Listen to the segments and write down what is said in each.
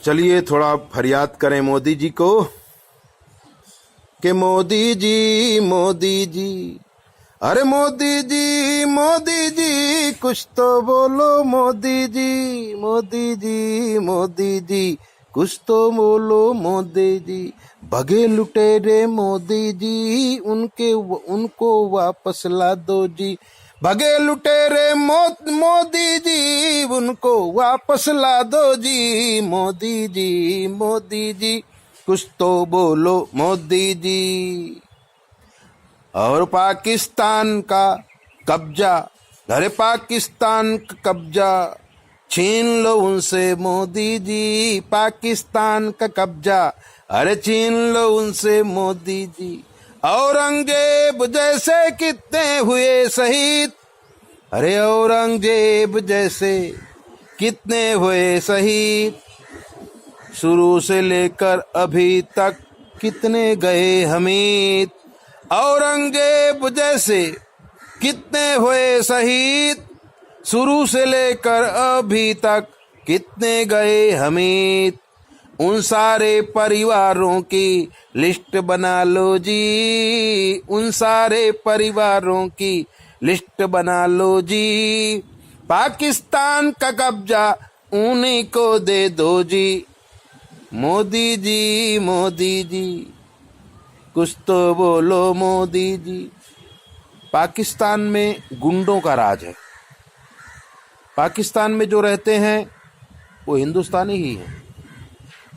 चलिए थोड़ा फरियाद करें मोदी जी को कि मोदी जी, अरे मोदी जी कुछ तो बोलो मोदी जी कुछ तो बोलो मोदी जी। भगे लुटेरे मोदी जी उनको वापस ला दो जी। भगे लुटेरे मोदी जी उनको वापस ला दो जी। मोदी जी कुछ तो बोलो मोदी जी। और पाकिस्तान का कब्जा, अरे पाकिस्तान का कब्जा छीन लो उनसे मोदी जी। पाकिस्तान का कब्जा अरे छीन लो उनसे मोदी जी। औरंगजेब जैसे कितने हुए शहीद, अरे औरंगजेब जैसे कितने हुए शहीद। शुरू से लेकर अभी तक कितने गए हमीद। औरंगजेब जैसे कितने हुए शहीद। शुरू से लेकर अभी तक कितने गए हमीद। उन सारे परिवारों की लिस्ट बना लो जी। उन सारे परिवारों की लिस्ट बना लो जी। पाकिस्तान का कब्जा उन्हीं को दे दो जी। मोदी जी कुछ तो बोलो मोदी जी। पाकिस्तान में गुंडों का राज है। पाकिस्तान में जो रहते हैं वो हिंदुस्तानी ही हैं।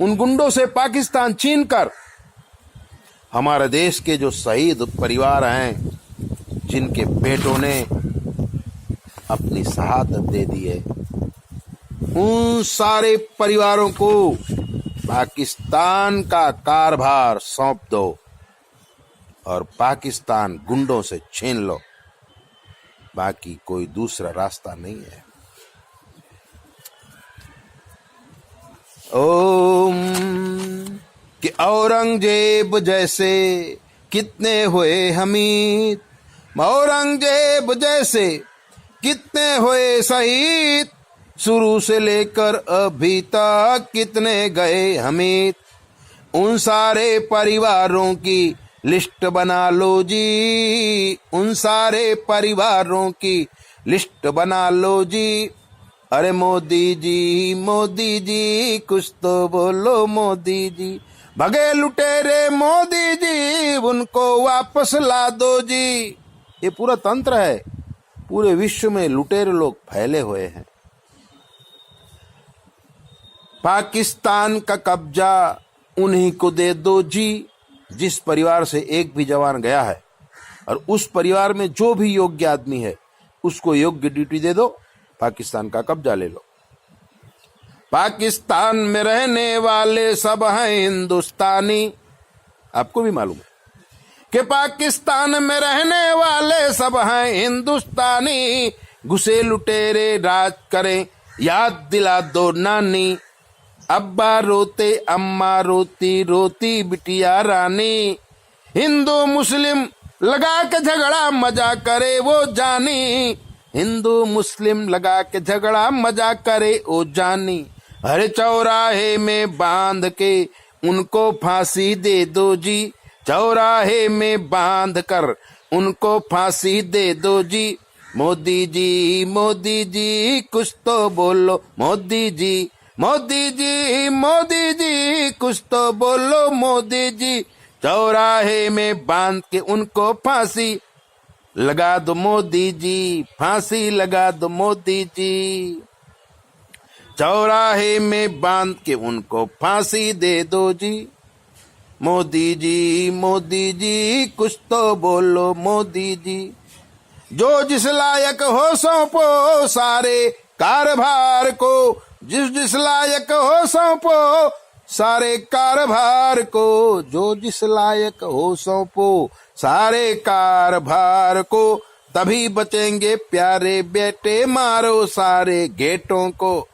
उन गुंडों से पाकिस्तान छीन कर हमारे देश के जो शहीद परिवार हैं, जिनके बेटों ने अपनी शहादत दे दी है, उन सारे परिवारों को पाकिस्तान का कारभार सौंप दो और पाकिस्तान गुंडों से छीन लो। बाकी कोई दूसरा रास्ता नहीं है। ओम कि औरंगजेब जैसे कितने हुए हमीद। औरंगजेब जैसे कितने हुए शहीद। शुरू से लेकर अभी तक कितने गए हमीद। उन सारे परिवारों की लिस्ट बना लो जी। उन सारे परिवारों की लिस्ट बना लो जी। अरे मोदी जी कुछ तो बोलो मोदी जी। भगे लुटेरे मोदी जी उनको वापस ला दो जी। ये पूरा तंत्र है। पूरे विश्व में लुटेरे लोग फैले हुए हैं। पाकिस्तान का कब्जा उन्हीं को दे दो जी। जिस परिवार से एक भी जवान गया है और उस परिवार में जो भी योग्य आदमी है उसको योग्य ड्यूटी दे दो। पाकिस्तान का कब्जा ले लो। पाकिस्तान में रहने वाले सब हैं हिंदुस्तानी। आपको भी मालूम है कि पाकिस्तान में रहने वाले सब हैं हिंदुस्तानी। घुसे लुटेरे राज करें याद दिला दो नानी। अब्बा रोते अम्मा रोती रोती बिटिया रानी। हिंदू मुस्लिम लगा के झगड़ा मजा करे वो जानी। हिंदू मुस्लिम लगा के झगड़ा मजा करे ओ जानी। हर चौराहे में बांध के उनको फांसी दे दो जी। चौराहे में बांध कर उनको फांसी दे दो जी। मोदी जी कुछ तो बोलो मोदी जी। मोदी जी कुछ तो बोलो मोदी जी। चौराहे में बांध के उनको फांसी लगा दो मोदी जी। फांसी लगा दो मोदी जी। चौराहे में बांध के उनको फांसी दे दो जी। मोदी जी कुछ तो बोलो मोदी जी। जो जिस लायक हो सौंपो सारे कारभार को। जिस लायक हो सौंपो सारे कारभार को। जो जिस लायक हो सौंपो सारे कारभार को। तभी बचेंगे प्यारे बेटे मारो सारे घेटों को।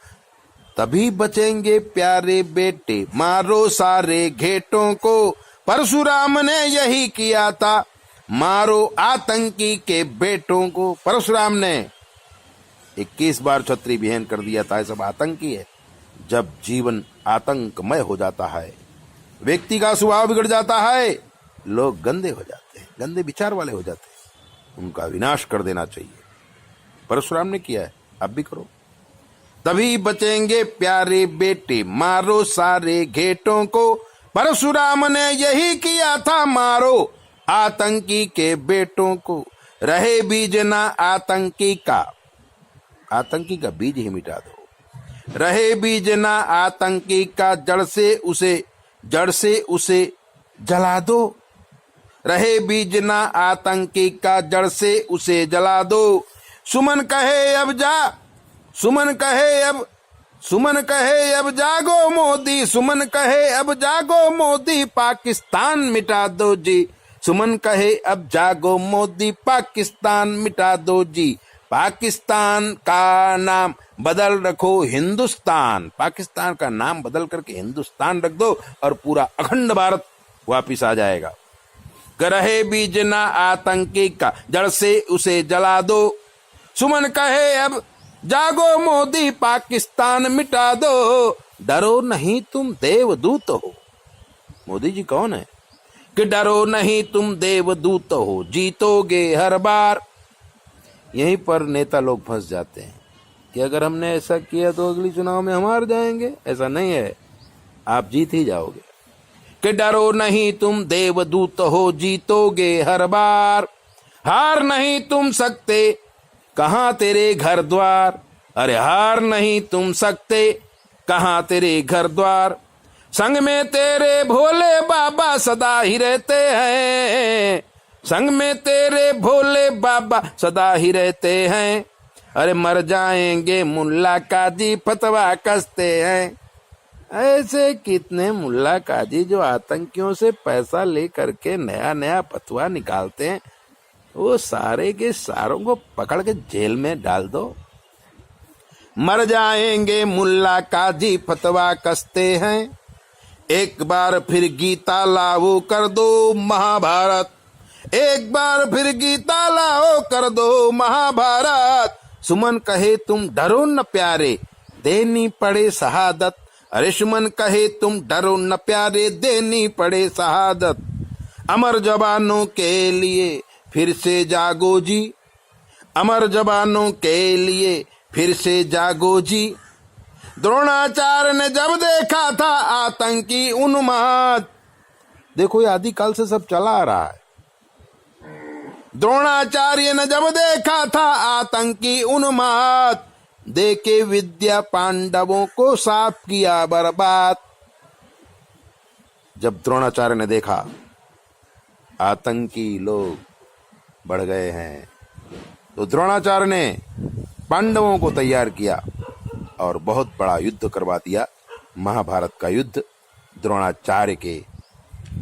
तभी बचेंगे प्यारे बेटे मारो सारे घेटों को। परशुराम ने यही किया था मारो आतंकी के बेटों को। परशुराम ने 21 बार छतरी बिहेन कर दिया था। सब आतंकी है। जब जीवन आतंकमय हो जाता है, व्यक्ति का स्वभाव बिगड़ जाता है, लोग गंदे हो जाते हैं, गंदे विचार वाले हो जाते हैं। उनका विनाश कर देना चाहिए। परशुराम ने किया है, आप भी करो। तभी बचेंगे प्यारे बेटे, मारो सारे घेटों को। परशुराम ने यही किया था, मारो आतंकी के बेटों को। रहे बीज ना आतंकी का, आतंकी का बीज ही मिटा दो। रहे बीज ना आतंकी का, जड़ से उसे जला दो। रहे बीज ना आतंकी का, जड़ से उसे जला दो। सुमन कहे अब जागो मोदी, सुमन कहे अब जागो मोदी, पाकिस्तान मिटा दो जी। सुमन कहे अब जागो मोदी, पाकिस्तान मिटा दो जी। पाकिस्तान का नाम बदल रखो हिंदुस्तान, पाकिस्तान का नाम बदल करके हिंदुस्तान रख दो और पूरा अखंड भारत वापिस आ जाएगा। रहे बीज ना आतंकी का, जड़ से उसे जला दो। सुमन कहे अब जागो मोदी, पाकिस्तान मिटा दो। डरो नहीं तुम देवदूत हो। मोदी जी कौन है कि डरो नहीं तुम देवदूत हो, जीतोगे हर बार। यहीं पर नेता लोग फंस जाते हैं कि अगर हमने ऐसा किया तो अगली चुनाव में हम हार जाएंगे। ऐसा नहीं है, आप जीत ही जाओगे। कि डरो नहीं तुम देवदूत हो, जीतोगे हर बार। हार नहीं तुम सकते, कहां तेरे घर द्वार। अरे हार नहीं तुम सकते, कहां तेरे घर द्वार। संग में तेरे भोले बाबा सदा ही रहते हैं, संग में तेरे भोले बाबा सदा ही रहते हैं। अरे मर जाएंगे मुल्ला काजी, फतवा कसते हैं। ऐसे कितने मुल्ला काजी जो आतंकियों से पैसा ले करके नया नया फतवा निकालते हैं, वो सारे के सारों को पकड़ के जेल में डाल दो। मर जाएंगे मुल्ला काजी, फतवा कसते हैं। एक बार फिर गीता लागू कर दो महाभारत, एक बार फिर गीता लागू कर दो महाभारत। सुमन कहे तुम डरो न प्यारे, देनी पड़े शहादत। अरे सुमन कहे तुम डरो न प्यारे, देनी पड़े शहादत। अमर जवानों के लिए फिर से जागो जी, अमर जवानों के लिए फिर से जागो जी। द्रोणाचार्य ने जब देखा था आतंकी उन्माद, देखो ये आदिकाल से सब चला आ रहा है। द्रोणाचार्य ने जब देखा था आतंकी उन्माद, देके विद्या पांडवों को साफ किया बर्बाद। जब द्रोणाचार्य ने देखा आतंकी लोग बढ़ गए हैं, तो द्रोणाचार्य ने पांडवों को तैयार किया और बहुत बड़ा युद्ध करवा दिया। महाभारत का युद्ध द्रोणाचार्य के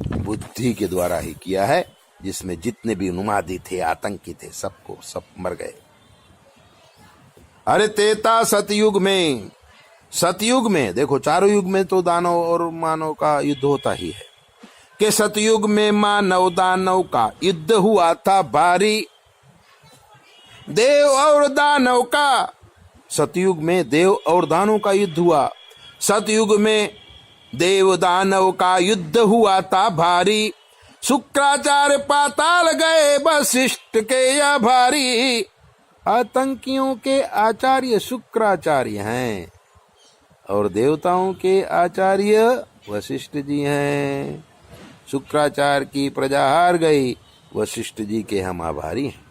बुद्धि के द्वारा ही किया है, जिसमें जितने भी उन्मादी थे, आतंकी थे, सब मर गए। अरे तेता सतयुग में देखो, चारों युग में तो दानव और मानव का युद्ध होता ही है, कि सतयुग में मानव दानव का युद्ध हुआ था भारी। देव और दानव का, सतयुग में देव और दानव का युद्ध हुआ। सतयुग में देव दानव का युद्ध हुआ था भारी। शुक्राचार्य पाताल गए वशिष्ठ के आभारी। आतंकियों के आचार्य शुक्राचार्य हैं और देवताओं के आचार्य वशिष्ठ जी हैं। शुक्राचार्य की प्रजा हार गई, वशिष्ठ जी के हम आभारी हैं।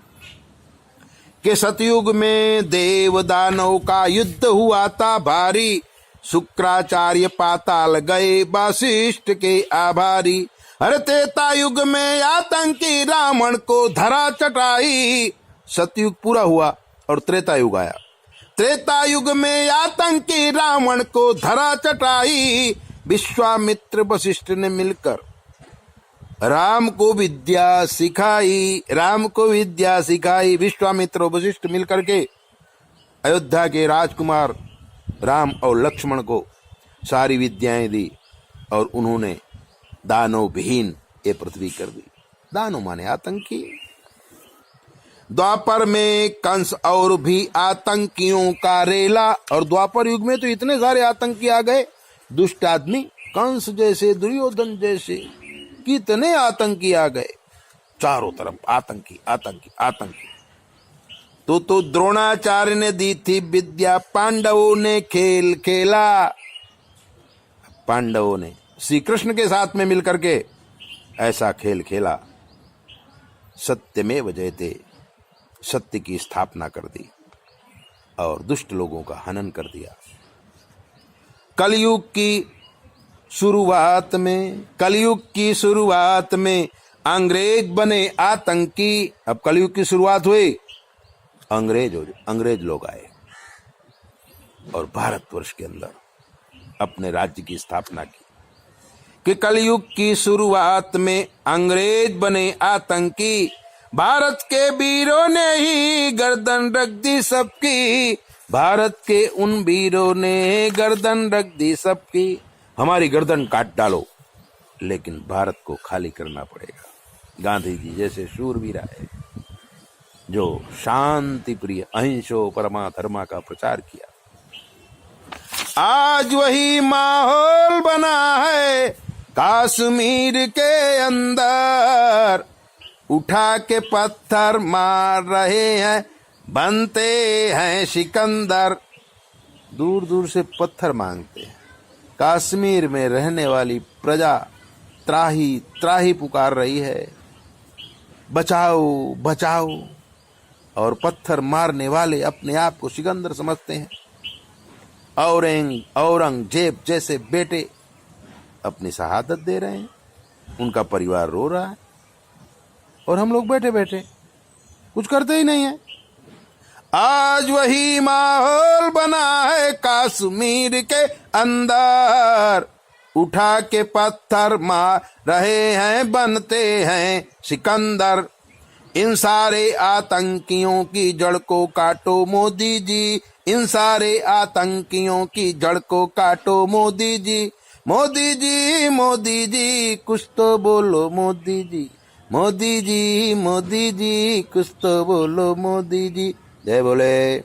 कि सतयुग में देव दानव का युद्ध हुआ था भारी। शुक्राचार्य पाताल गए वशिष्ठ के आभारी। अरे त्रेता युग में आतंकी रावण को धरा चटाई। सतयुग पूरा हुआ और त्रेता युग आया। त्रेता युग में आतंकी रावण को धरा चटाई। विश्वामित्र वशिष्ठ ने मिलकर राम को विद्या सिखाई। विश्वामित्र और वशिष्ठ मिलकर के अयोध्या के राजकुमार राम और लक्ष्मण को सारी विद्याएं दी और उन्होंने दानव विहीन ये पृथ्वी कर दी। दानव माने आतंकी। द्वापर में कंस और भी आतंकियों का रेला, और द्वापर युग में तो इतने सारे आतंकी आ गए दुष्ट आदमी कंस जैसे, दुर्योधन जैसे कितने आतंकी आ गए, चारों तरफ आतंकी आतंकी आतंकी। तो द्रोणाचार्य ने दी थी विद्या, पांडवों ने खेल खेला। पांडवों ने श्री कृष्ण के साथ में मिलकर के ऐसा खेल खेला, सत्यमेव जयते, सत्य की स्थापना कर दी और दुष्ट लोगों का हनन कर दिया। कलयुग की शुरुआत में अंग्रेज बने आतंकी। अब कलयुग की शुरुआत हुई, अंग्रेज लोग आए और भारतवर्ष के अंदर अपने राज्य की स्थापना की। कि कलयुग की शुरुआत में अंग्रेज बने आतंकी, भारत के वीरों ने ही गर्दन रख दी सबकी, भारत के उन वीरों ने गर्दन रख दी सबकी। हमारी गर्दन काट डालो, लेकिन भारत को खाली करना पड़ेगा। गांधी जी जैसे शूरवीर आए जो शांति प्रिय अहिंसो परमाधर्मा का प्रचार किया। आज वही माहौल बना है कश्मीर के अंदर, उठा के पत्थर मार रहे हैं, बनते हैं सिकंदर। दूर दूर से पत्थर मांगते हैं। कश्मीर में रहने वाली प्रजा त्राही त्राही पुकार रही है, बचाओ बचाओ। और पत्थर मारने वाले अपने आप को सिकंदर समझते हैं। औरंगजेब जैसे बेटे अपनी शहादत दे रहे हैं, उनका परिवार रो रहा है और हम लोग बैठे बैठे कुछ करते ही नहीं है। आज वही माहौल बना है कश्मीर के अंदर, उठा के पत्थर मार रहे हैं, बनते हैं सिकंदर। इन सारे आतंकियों की जड़ को काटो मोदी जी, इन सारे आतंकियों की जड़ को काटो मोदी जी। मोदी जी मोदी जी कुछ तो बोलो मोदी जी, मोदी जी कुछ तो बोलो मोदी जी। जय बोले।